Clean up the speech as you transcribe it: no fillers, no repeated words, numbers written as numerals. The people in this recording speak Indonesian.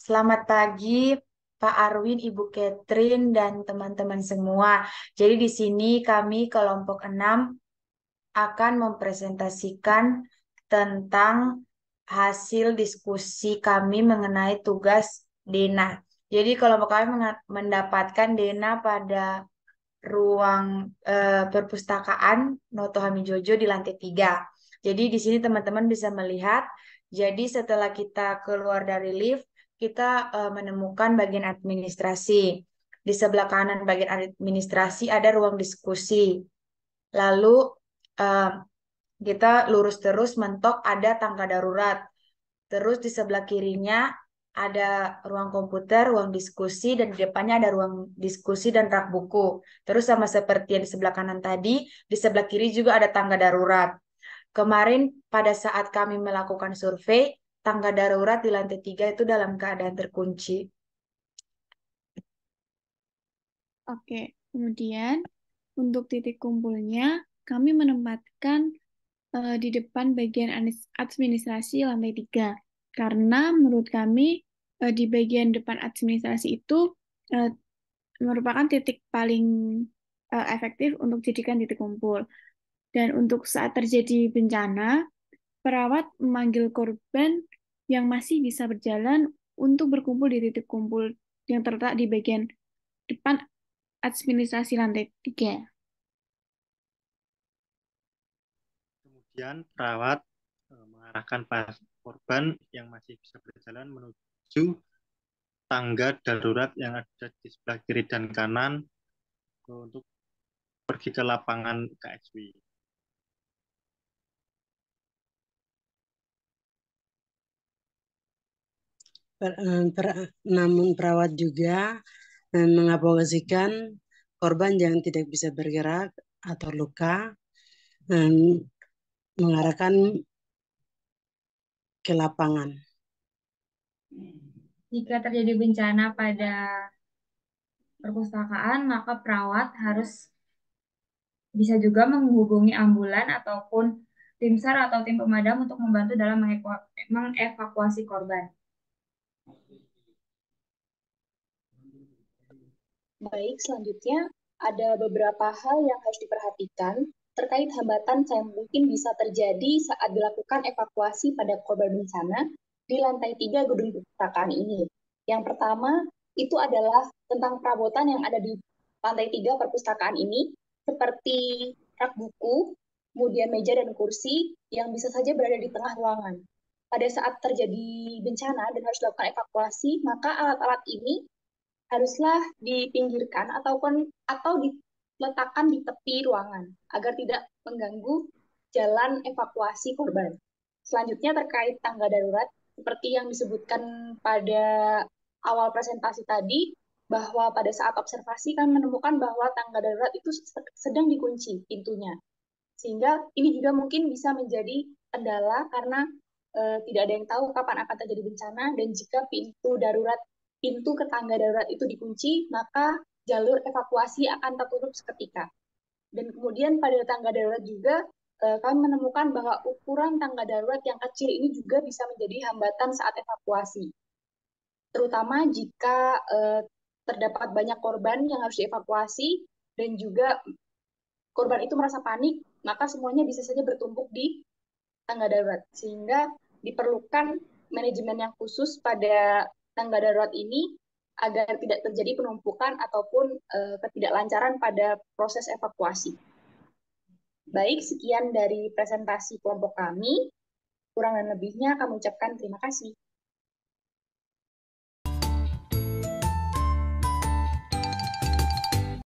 Selamat pagi, Pak Arwin, Ibu Catherine, dan teman-teman semua. Jadi di sini kami kelompok 6 akan mempresentasikan tentang hasil diskusi kami mengenai tugas Dena. Jadi kelompok kami mendapatkan Dena pada ruang perpustakaan Noto Hamijojo di lantai 3. Jadi di sini teman-teman bisa melihat, jadi setelah kita keluar dari lift, kita menemukan bagian administrasi. Di sebelah kanan bagian administrasi ada ruang diskusi. Lalu eh, kita lurus terus mentok ada tangga darurat. Terus di sebelah kirinya ada ruang komputer, ruang diskusi, dan di depannya ada ruang diskusi dan rak buku. Terus sama seperti yang di sebelah kanan tadi, di sebelah kiri juga ada tangga darurat. Kemarin pada saat kami melakukan survei, tangga darurat di lantai 3 itu dalam keadaan terkunci. Oke, kemudian untuk titik kumpulnya, kami menempatkan di depan bagian administrasi lantai 3. Karena menurut kami di bagian depan administrasi itu eh, merupakan titik paling efektif untuk dijadikan titik kumpul. Dan untuk saat terjadi bencana, perawat memanggil korban yang masih bisa berjalan untuk berkumpul di titik kumpul yang terletak di bagian depan administrasi lantai 3. Kemudian perawat mengarahkan korban yang masih bisa berjalan menuju tangga darurat yang ada di sebelah kiri dan kanan untuk pergi ke lapangan KSW. Namun perawat juga mengadvokasikan korban yang tidak bisa bergerak atau luka, mengarahkan ke lapangan. Jika terjadi bencana pada perpustakaan, maka perawat harus bisa juga menghubungi ambulan ataupun tim SAR atau tim pemadam untuk membantu dalam mengevakuasi korban. Baik, selanjutnya ada beberapa hal yang harus diperhatikan terkait hambatan yang mungkin bisa terjadi saat dilakukan evakuasi pada korban bencana di lantai 3 gedung perpustakaan ini. Yang pertama, itu adalah tentang perabotan yang ada di lantai 3 perpustakaan ini, seperti rak buku, kemudian meja dan kursi yang bisa saja berada di tengah ruangan. Pada saat terjadi bencana dan harus dilakukan evakuasi, maka alat-alat ini haruslah dipinggirkan atau diletakkan di tepi ruangan agar tidak mengganggu jalan evakuasi korban. Selanjutnya terkait tangga darurat, seperti yang disebutkan pada awal presentasi tadi, bahwa pada saat observasi kami menemukan bahwa tangga darurat itu sedang dikunci pintunya. Sehingga ini juga mungkin bisa menjadi kendala karena tidak ada yang tahu kapan akan terjadi bencana, dan jika pintu ke tangga darurat itu dikunci, maka jalur evakuasi akan tertutup seketika. Dan kemudian pada tangga darurat juga kami menemukan bahwa ukuran tangga darurat yang kecil ini juga bisa menjadi hambatan saat evakuasi. Terutama jika terdapat banyak korban yang harus dievakuasi dan juga korban itu merasa panik, maka semuanya bisa saja bertumpuk di tangga darurat. Sehingga diperlukan manajemen yang khusus pada tangga darurat ini agar tidak terjadi penumpukan ataupun ketidaklancaran pada proses evakuasi. Baik, sekian dari presentasi kelompok kami. Kurang dan lebihnya kami ucapkan terima kasih.